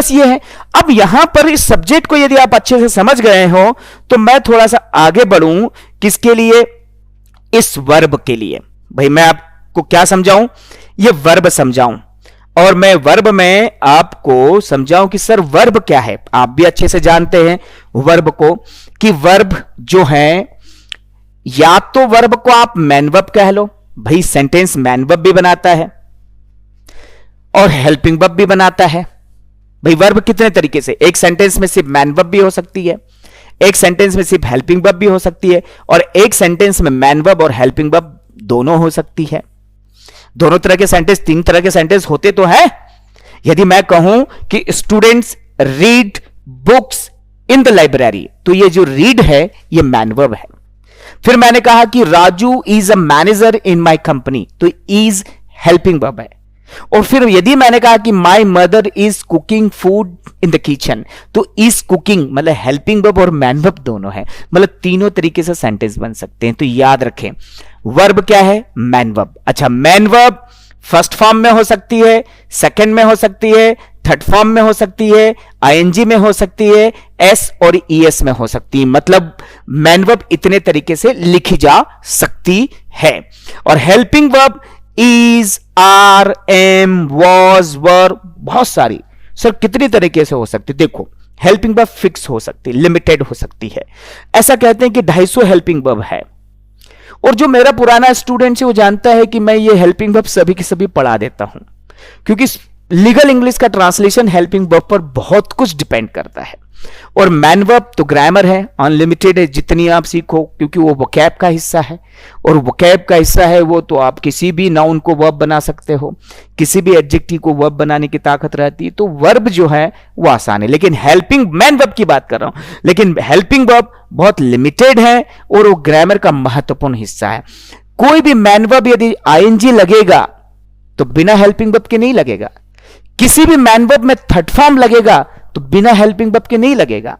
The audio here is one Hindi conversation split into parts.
बस ये है। अब यहां पर इस सब्जेक्ट को यदि आप अच्छे से समझ गए हो तो मैं थोड़ा सा आगे बढ़ूं किसके लिए, इस वर्ब के लिए। भाई मैं आपको क्या समझाऊं, ये वर्ब समझाऊं, और मैं वर्ब में आपको समझाऊं कि सर वर्ब क्या है। आप भी अच्छे से जानते हैं वर्ब को, कि वर्ब जो है, या तो वर्ब को आप मैन वर्ब कह लो, भाई सेंटेंस मैन वर्ब भी बनाता है और हेल्पिंग वर्ब भी बनाता है। भाई वर्ब कितने तरीके से, एक सेंटेंस में सिर्फ मैन वर्ब भी हो सकती है, एक सेंटेंस में सिर्फ हेल्पिंग वर्ब भी हो सकती है, और एक सेंटेंस में मैन वर्ब और हेल्पिंग वर्ब दोनों हो सकती है। दोनों तरह के सेंटेंस, तीन तरह के सेंटेंस होते तो है। यदि मैं कहूं कि students read books in the library, तो ये जो रीड है ये मैन वर्ब है। फिर मैंने कहा कि Raju is a manager in my company, तो इज हेल्पिंग वर्ब है। और फिर यदि मैंने कहा कि my mother is cooking food in the kitchen, तो इज कुकिंग मतलब हेल्पिंग वर्ब और मैन वर्ब दोनों है, मतलब तीनों तरीके से सेंटेंस बन सकते हैं। तो याद रखें वर्ब क्या है, मैन वर्ब। अच्छा, मैन वर्ब फर्स्ट फॉर्म में हो सकती है, सेकंड में हो सकती है, थर्ड फॉर्म में हो सकती है, आईएनजी में हो सकती है, एस और ईएस में हो सकती है। मतलब मैन वर्ब इतने तरीके से लिखी जा सकती है। और helping verb is, are, am, was, were, बहुत सारी। सर कितनी तरीके से हो सकती, देखो हेल्पिंग वर्ब फिक्स हो सकती, लिमिटेड हो सकती है। ऐसा कहते हैं कि 250 हेल्पिंग वर्ब है, और जो मेरा पुराना स्टूडेंट है वो जानता है कि मैं ये हेल्पिंग वर्ब सभी की सभी पढ़ा देता हूं, क्योंकि लीगल इंग्लिश का ट्रांसलेशन हेल्पिंग वर्ब पर बहुत कुछ डिपेंड करता है। और मैन वर्ब तो ग्रामर है, अनलिमिटेड है, जितनी आप सीखो, क्योंकि वो वोकैब का हिस्सा है, और वोकैब का हिस्सा है वो तो आप किसी भी नाउन को वर्ब बना सकते हो, किसी भी एडजेक्टिव को वर्ब बनाने की ताकत रहती है। तो वर्ब जो है वो आसान है, लेकिन हेल्पिंग, मैन वर्ब की बात कर रहा हूं, लेकिन हेल्पिंग वर्ब बहुत लिमिटेड है और वो ग्रामर का महत्वपूर्ण हिस्सा है। कोई भी मैन वर्ब यदि आईएनजी लगेगा तो बिना हेल्पिंग वर्ब के नहीं लगेगा, किसी भी मैन वर्ब में थर्ड फॉर्म लगेगा तो बिना हेल्पिंग वर्ब के नहीं लगेगा।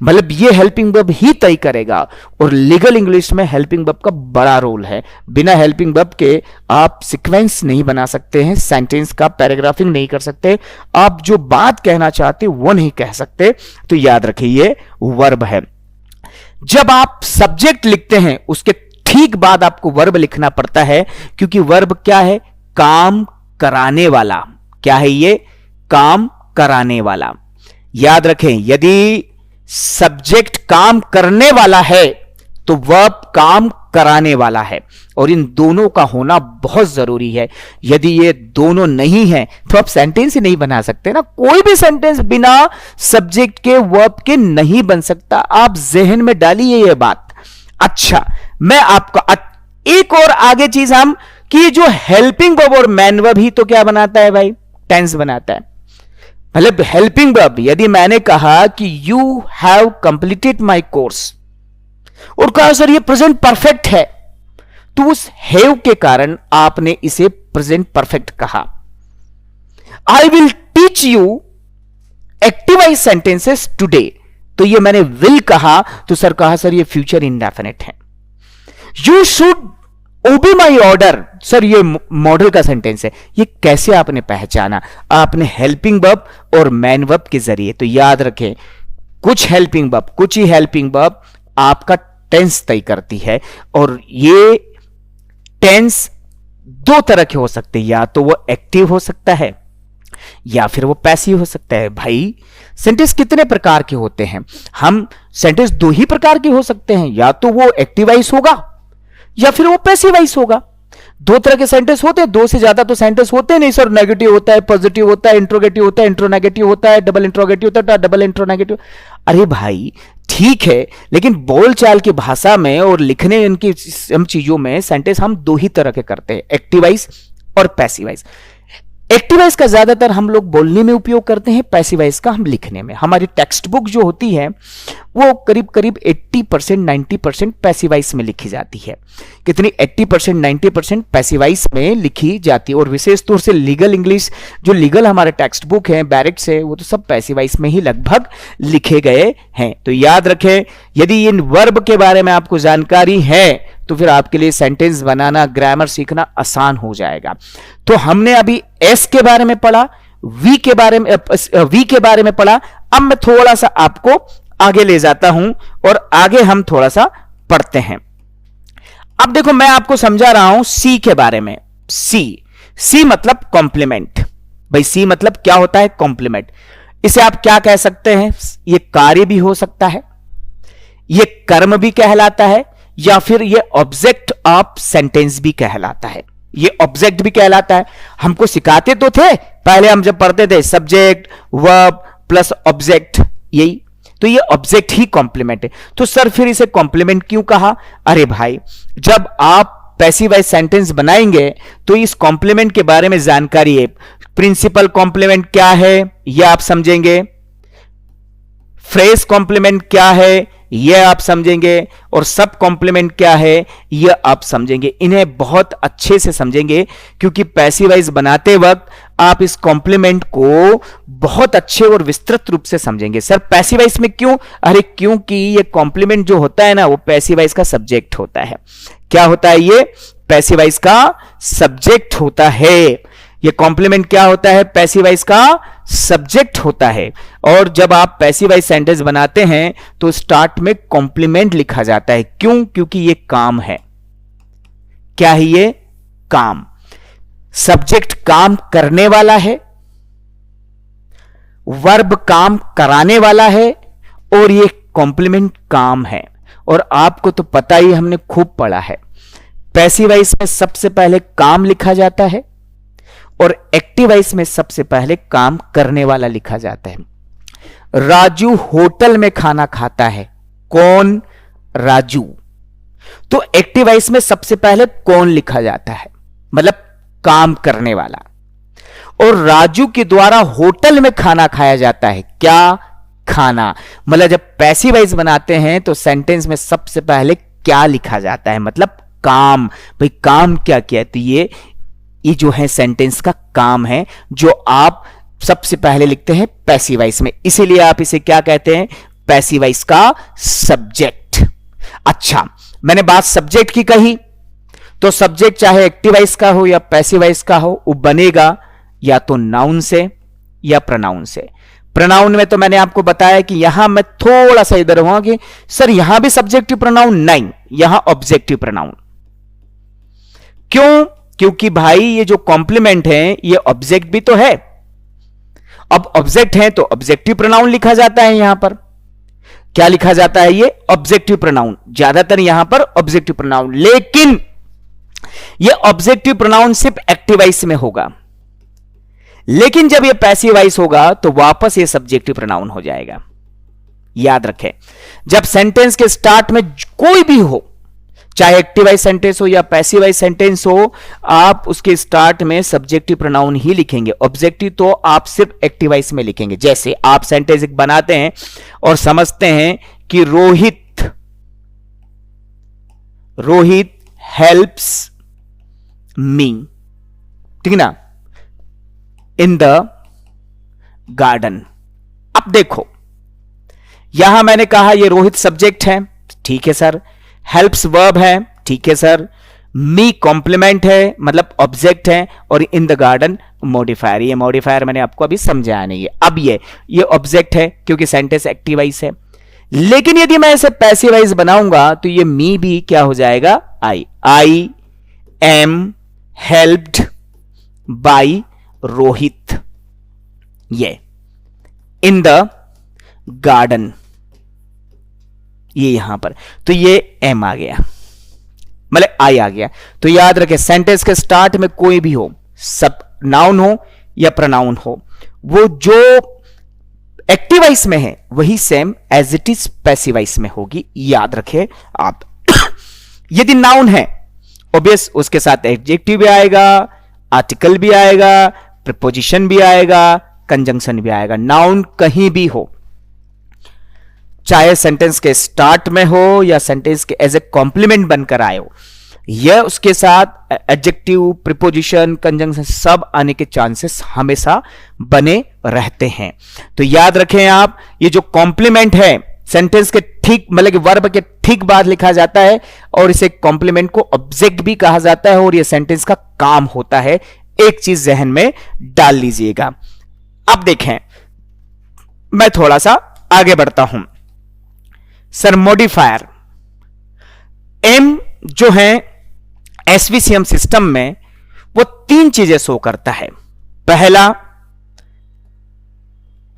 मतलब ये हेल्पिंग वर्ब ही तय करेगा, और लीगल इंग्लिश में हेल्पिंग वर्ब का बड़ा रोल है। बिना हेल्पिंग वर्ब के आप सीक्वेंस नहीं बना सकते हैं, सेंटेंस का पैराग्राफिंग नहीं कर सकते, आप जो बात कहना चाहते वो नहीं कह सकते। तो याद रखिए ये वर्ब है। जब आप सब्जेक्ट लिखते हैं उसके ठीक बाद आपको वर्ब लिखना पड़ता है, क्योंकि वर्ब क्या है, काम कराने वाला। क्या है ये, काम कराने वाला। याद रखें यदि सब्जेक्ट काम करने वाला है तो वर्ब काम कराने वाला है, और इन दोनों का होना बहुत जरूरी है। यदि ये दोनों नहीं है तो आप सेंटेंस ही नहीं बना सकते ना। कोई भी सेंटेंस बिना सब्जेक्ट के वर्ब के नहीं बन सकता, आप जहन में डालिए ये बात। अच्छा, मैं आपका एक और आगे चीज हम कि जो हेल्पिंग वर्ब और मैन वर्ब ही तो क्या बनाता है भाई, टेंस बनाता है। मतलब हेल्पिंग वर्ब, यदि मैंने कहा कि you have completed my course और कहा सर ये प्रेजेंट परफेक्ट है, तो उस हैव के कारण आपने इसे प्रेजेंट परफेक्ट कहा। I will teach you एक्टिवाइज sentences today, तो ये मैंने विल कहा तो सर कहा सर ये फ्यूचर इंडेफिनिट है। यू शुड ओबे माई ऑर्डर, सर ये मॉडल का सेंटेंस है। ये कैसे आपने पहचाना, आपने हेल्पिंग वर्ब और मैन वर्ब के जरिए। तो याद रखें कुछ हेल्पिंग वर्ब, कुछ ही हेल्पिंग वर्ब आपका टेंस तय करती है, और ये टेंस दो तरह के हो सकते हैं, या तो वो एक्टिव हो सकता है या फिर वो पैसिव हो सकता है। भाई सेंटेंस कितने प्रकार के होते हैं, हम सेंटेंस दो ही प्रकार के हो सकते हैं, या तो वो एक्टिवाइज होगा या फिर वो पैसिवाइज होगा। दो तरह के सेंटेंस होते हैं, दो से ज्यादा तो सेंटेंस होते नहीं सर। नेगेटिव होता है, पॉजिटिव होता है, इंट्रोगेटिव होता है, इंट्रोनेगेटिव होता है, डबल इंट्रोगेटिव होता है, डबल इंट्रोनेगेटिव। अरे भाई ठीक है, लेकिन बोलचाल की भाषा में और लिखने इनकी हम चीजों में सेंटेंस हम दो ही तरह के करते हैं, एक्टिवाइज और पैसिवाइज। एक्टिवाइज का ज्यादातर हम लोग बोलने में उपयोग करते हैं, पैसिवाइज का हम लिखने में। हमारी टेक्स्ट बुक जो होती है वो करीब करीब 80% 90% पैसिवाइज में लिखी जाती है। कितनी 80% 90% पैसिवाइज में लिखी जाती है, और विशेष तौर से लीगल इंग्लिश जो लीगल हमारे टेक्स्ट बुक है बैरिट से, वो तो सब पैसिवाइज में ही लगभग लिखे गए हैं। तो याद रखें यदि इन वर्ब के बारे में आपको जानकारी है तो फिर आपके लिए सेंटेंस बनाना, ग्रामर सीखना आसान हो जाएगा। तो हमने अभी एस के बारे में पढ़ा, वी के बारे में पढ़ा। अब मैं थोड़ा सा आपको आगे ले जाता हूं और आगे हम थोड़ा सा पढ़ते हैं। अब देखो मैं आपको समझा रहा हूं सी के बारे में। सी मतलब कॉम्प्लीमेंट। भाई सी मतलब क्या होता है? कॉम्प्लीमेंट। इसे आप क्या कह सकते हैं? ये कार्य भी हो सकता है, ये कर्म भी कहलाता है, या फिर ये ऑब्जेक्ट ऑफ सेंटेंस भी कहलाता है। ये ऑब्जेक्ट भी कहलाता है। हमको सिखाते तो थे पहले, हम जब पढ़ते थे सब्जेक्ट वर्ब प्लस ऑब्जेक्ट, यही तो ये ऑब्जेक्ट ही कॉम्प्लीमेंट है। तो सर फिर इसे कॉम्प्लीमेंट क्यों कहा? अरे भाई जब आप पैसिव वॉइस सेंटेंस बनाएंगे तो इस कॉम्प्लीमेंट के बारे में जानकारी है। प्रिंसिपल कॉम्प्लीमेंट क्या है यह आप समझेंगे, फ्रेज कॉम्प्लीमेंट क्या है यह आप समझेंगे, और सब कॉम्प्लीमेंट क्या है यह आप समझेंगे। इन्हें बहुत अच्छे से समझेंगे क्योंकि पैसिव वॉइस बनाते वक्त आप इस कॉम्प्लीमेंट को बहुत अच्छे और विस्तृत रूप से समझेंगे। सर पैसिव वॉइस में क्यों? अरे क्योंकि ये कॉम्प्लीमेंट जो होता है ना वो पैसिव वॉइस का सब्जेक्ट होता है। क्या होता है? ये पैसिव वॉइस का सब्जेक्ट होता है। ये कॉम्प्लीमेंट क्या होता है? पैसिव वॉइस का सब्जेक्ट होता है। और जब आप पैसिव वॉइस सेंटेंस बनाते हैं तो स्टार्ट में कॉम्प्लीमेंट लिखा जाता है। क्यों? क्योंकि ये काम है। क्या है ये? काम। सब्जेक्ट काम करने वाला है, वर्ब काम कराने वाला है, और ये कॉम्प्लीमेंट काम है। और आपको तो पता ही, हमने खूब पढ़ा है पैसिव वॉइस में सबसे पहले काम लिखा जाता है और एक्टिव वॉइस में सबसे पहले काम करने वाला लिखा जाता है। राजू होटल में खाना खाता है। कौन? राजू। तो एक्टिव वॉइस में सबसे पहले कौन लिखा जाता है, मतलब काम करने वाला। और राजू के द्वारा होटल में खाना खाया जाता है। क्या? खाना। मतलब जब पैसिव वॉइस बनाते हैं तो सेंटेंस में सबसे पहले क्या लिखा जाता है, मतलब काम। भाई काम क्या किया? तो ये जो है सेंटेंस का काम है जो आप सबसे पहले लिखते हैं पैसिव वॉइस में। इसीलिए आप इसे क्या कहते हैं? पैसिव वॉइस का सब्जेक्ट। अच्छा, मैंने बात सब्जेक्ट की कही, तो सब्जेक्ट चाहे एक्टिव वॉइस का हो या पैसिव वॉइस का हो, वो बनेगा या तो नाउन से या प्रोनाउन से। प्रोनाउन में तो मैंने आपको बताया कि यहां मैं थोड़ा सा इधर हुआ कि सर यहां भी सब्जेक्टिव प्रोनाउन, नहीं, यहां ऑब्जेक्टिव प्रोनाउन। क्यों? क्योंकि भाई ये जो कॉम्प्लीमेंट है ये ऑब्जेक्ट भी तो है। अब ऑब्जेक्ट है तो ऑब्जेक्टिव प्रोनाउन लिखा जाता है। यहां पर क्या लिखा जाता है? ये ऑब्जेक्टिव प्रोनाउन। ज्यादातर यहां पर ऑब्जेक्टिव प्रोनाउन, लेकिन ये ऑब्जेक्टिव प्रोनाउन सिर्फ एक्टिव वॉइस में होगा। लेकिन जब ये पैसिव वॉइस होगा तो वापस ये सब्जेक्टिव प्रोनाउन हो जाएगा। याद रखें, जब सेंटेंस के स्टार्ट में कोई भी हो, चाहे एक्टिव वॉइस सेंटेंस हो या पैसिव वॉइस सेंटेंस हो, आप उसके स्टार्ट में सब्जेक्टिव प्रोनाउन ही लिखेंगे। ऑब्जेक्टिव तो आप सिर्फ एक्टिव वॉइस में लिखेंगे। जैसे आप सेंटेंस एक बनाते हैं और समझते हैं कि रोहित हेल्प्स मी, ठीक ना, इन द गार्डन। अब देखो यहां मैंने कहा ये रोहित सब्जेक्ट है, ठीक है सर। हेल्प्स वर्ब है, ठीक है सर। मी कॉम्प्लीमेंट है, मतलब ऑब्जेक्ट है, और इन द गार्डन मॉडिफायर। ये मॉडिफायर मैंने आपको अभी समझाया नहीं है। अब ये ऑब्जेक्ट है क्योंकि सेंटेंस एक्टिव वॉइस है। लेकिन यदि मैं इसे पैसिव वॉइस बनाऊंगा तो ये मी भी क्या हो जाएगा? I am helped bye Rohit, ये इन द गार्डन, ये यहां पर, तो ये एम आ गया, मतलब आई आ गया। तो याद रखें सेंटेंस के स्टार्ट में कोई भी हो, सब नाउन हो या प्रोनाउन हो, वो जो एक्टिव वॉइस में है वही same as it is passive voice में होगी। याद रखें आप। यदि नाउन है ऑब्वियस उसके साथ एडजेक्टिव भी आएगा, आर्टिकल भी आएगा, प्रीपोजिशन भी आएगा, कंजंक्शन भी आएगा। नाउन कहीं भी हो, चाहे सेंटेंस के स्टार्ट में हो या सेंटेंस के एज ए कॉम्प्लीमेंट बनकर आए हो, यह उसके साथ एडजेक्टिव, प्रीपोजिशन, कंजंक्शन सब आने के चांसेस हमेशा बने रहते हैं। तो याद रखें आप, ये जो कॉम्प्लीमेंट है सेंटेंस के ठीक, मतलब कि वर्ब के ठीक बाद लिखा जाता है, और इसे कॉम्प्लीमेंट को ऑब्जेक्ट भी कहा जाता है, और यह सेंटेंस का काम होता है। एक चीज जहन में डाल लीजिएगा। अब देखें, मैं थोड़ा सा आगे बढ़ता हूं। सर मॉडिफायर एम जो है एसवीसीएम सिस्टम में, वो 3 चीजें शो करता है। पहला,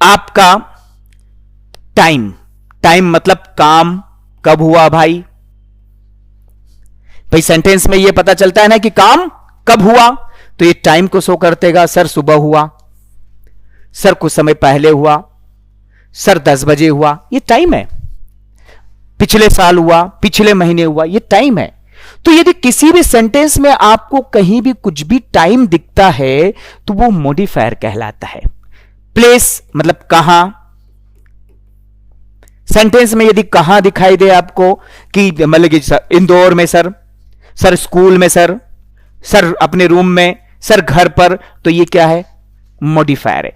आपका टाइम। टाइम मतलब काम कब हुआ भाई सेंटेंस में ये पता चलता है ना कि काम कब हुआ, तो ये टाइम को शो कर देगा। सर सुबह हुआ, सर कुछ समय पहले हुआ, सर 10 बजे हुआ, ये टाइम है। पिछले साल हुआ, पिछले महीने हुआ, ये टाइम है। तो यदि किसी भी सेंटेंस में आपको कहीं भी कुछ भी टाइम दिखता है तो वो मॉडिफायर कहलाता है। प्लेस मतलब कहां। सेंटेंस में यदि कहां दिखाई दे आपको कि मतलब कि इंदौर में सर स्कूल में सर अपने रूम में, सर घर पर, तो ये क्या है? मॉडिफायर है।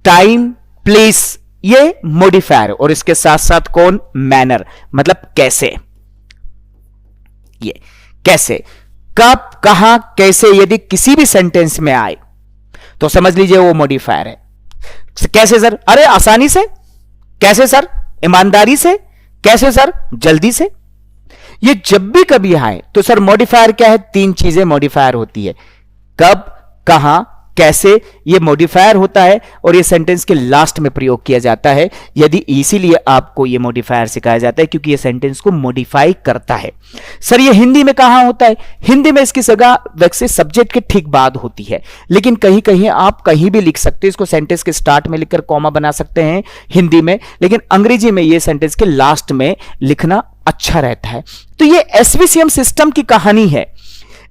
टाइम, प्लेस, ये मॉडिफायर। और इसके साथ साथ कौन? मैनर, मतलब कैसे। ये कैसे, कब, कहां, कैसे यदि किसी भी सेंटेंस में आए तो समझ लीजिए वो मॉडिफायर है। कैसे सर? अरे आसानी से। कैसे सर? ईमानदारी से। कैसे सर? जल्दी से। ये जब भी कभी आए तो सर मॉडिफायर क्या है? 3 चीजें मॉडिफायर होती है। कब, कहां, कैसे, ये मॉडिफायर होता है और ये सेंटेंस के लास्ट में प्रयोग किया जाता है। यदि इसीलिए आपको ये मॉडिफायर सिखाया जाता है क्योंकि ये सेंटेंस को मॉडिफाई करता है। सर ये हिंदी में कहां होता है? हिंदी में इसकी जगह वैसे सब्जेक्ट के ठीक बाद होती है, लेकिन कहीं कहीं आप कहीं भी लिख सकते हैं। इसको सेंटेंस के स्टार्ट में लिखकर कॉमा बना सकते हैं हिंदी में, लेकिन अंग्रेजी में ये सेंटेंस के लास्ट में लिखना अच्छा रहता है। तो ये एसवीसीएम सिस्टम की कहानी है।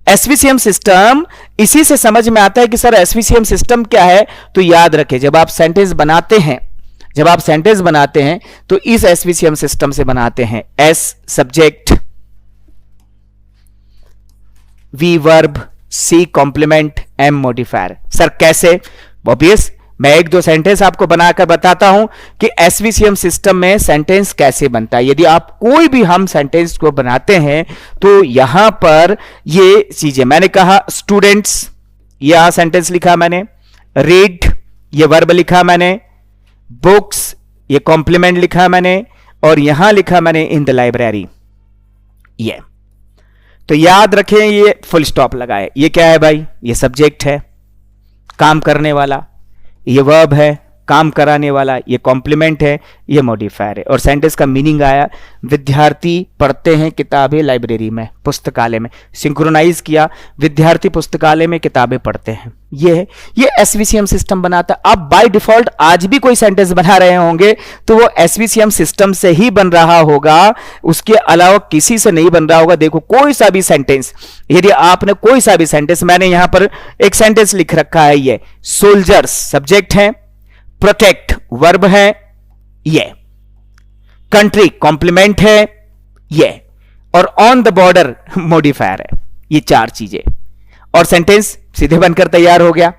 एसवीसीएम सिस्टम इसी से समझ में आता है कि सर एसवीसीएम सिस्टम क्या है। तो याद रखें, जब आप सेंटेंस बनाते हैं तो इस एसवीसीएम सिस्टम से बनाते हैं। S subject, V verb, C complement, M modifier. Sir कैसे? ऑब्वियस, मैं 1-2 सेंटेंस आपको बनाकर बताता हूं कि एसवीसीएम सिस्टम में सेंटेंस कैसे बनता है। यदि आप कोई भी हम सेंटेंस को बनाते हैं तो यहां पर ये चीजें मैंने कहा, स्टूडेंट्स, यह सेंटेंस लिखा मैंने। रीड, ये वर्ब लिखा मैंने। बुक्स, ये कॉम्प्लीमेंट लिखा मैंने। और यहां लिखा मैंने इन द लाइब्रेरी। ये तो याद रखें, ये फुल स्टॉप लगाए। ये क्या है भाई? ये सब्जेक्ट है, काम करने वाला। ये वर्ब है, काम कराने वाला। ये कॉम्प्लीमेंट है, ये मॉडिफायर है। और सेंटेंस का मीनिंग आया, विद्यार्थी पढ़ते हैं किताबें लाइब्रेरी में, पुस्तकालय में। सिंक्रोनाइज किया, विद्यार्थी पुस्तकालय में किताबें पढ़ते हैं। ये है, ये एसवीसीएम सिस्टम बनाता है। आप बाय डिफॉल्ट आज भी कोई सेंटेंस बना रहे होंगे तो वो एसवीसीएम सिस्टम से ही बन रहा होगा, उसके अलावा किसी से नहीं बन रहा होगा। देखो कोई सा भी सेंटेंस, यदि आपने कोई सा भी सेंटेंस, मैंने यहां पर एक सेंटेंस लिख रखा है, ये सोल्जर्स सब्जेक्ट है, प्रोटेक्ट वर्ब है, ये कंट्री कॉम्प्लीमेंट है, ये और ऑन द बॉर्डर मॉडिफायर है। ये 4 चीजें और सेंटेंस सीधे बनकर तैयार हो गया।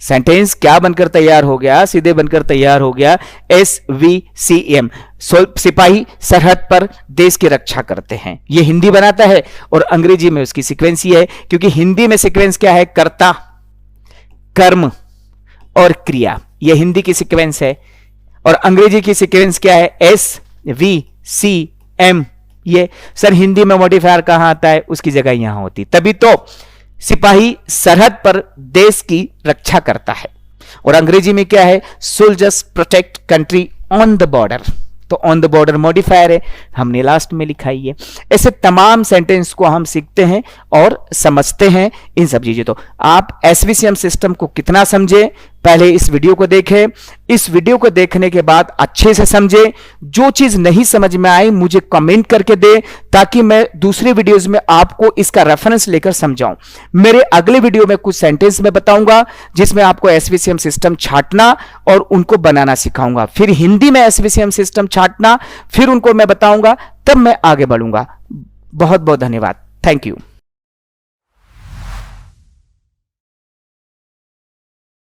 सेंटेंस क्या बनकर तैयार हो गया? सीधे बनकर तैयार हो गया। एसवीसीएम, सिपाही सरहद पर देश की रक्षा करते हैं। ये हिंदी बनाता है और अंग्रेजी में उसकी सीक्वेंस ये है, क्योंकि हिंदी में सीक्वेंस क्या है? कर्ता, कर्म और क्रिया। ये हिंदी की सीक्वेंस है और अंग्रेजी की सीक्वेंस क्या है? एसवीसीएम। ये सर हिंदी में मॉडिफायर कहां आता है? उसकी जगह यहां होती, तभी तो सिपाही सरहद पर देश की रक्षा करता है। और अंग्रेजी में क्या है? Soldiers protect country on the border. तो ऑन द बॉर्डर मॉडिफायर है, हमने लास्ट में लिखा ही है। ऐसे तमाम सेंटेंस को हम सीखते हैं और समझते हैं इन सब चीजें। तो आप एसवीसीएम सिस्टम को कितना समझे, पहले इस वीडियो को देखें। इस वीडियो को देखने के बाद अच्छे से समझे। जो चीज नहीं समझ में आई मुझे कमेंट करके दे, ताकि मैं दूसरे वीडियोस में आपको इसका रेफरेंस लेकर समझाऊं। मेरे अगले वीडियो में कुछ सेंटेंस में बताऊंगा जिसमें आपको एसवीसीएम सिस्टम छांटना और उनको बनाना सिखाऊंगा। फिर हिंदी में एसवीसीएम सिस्टम छांटना, फिर उनको मैं बताऊंगा, तब मैं आगे बढ़ूंगा। बहुत बहुत धन्यवाद। Thank you.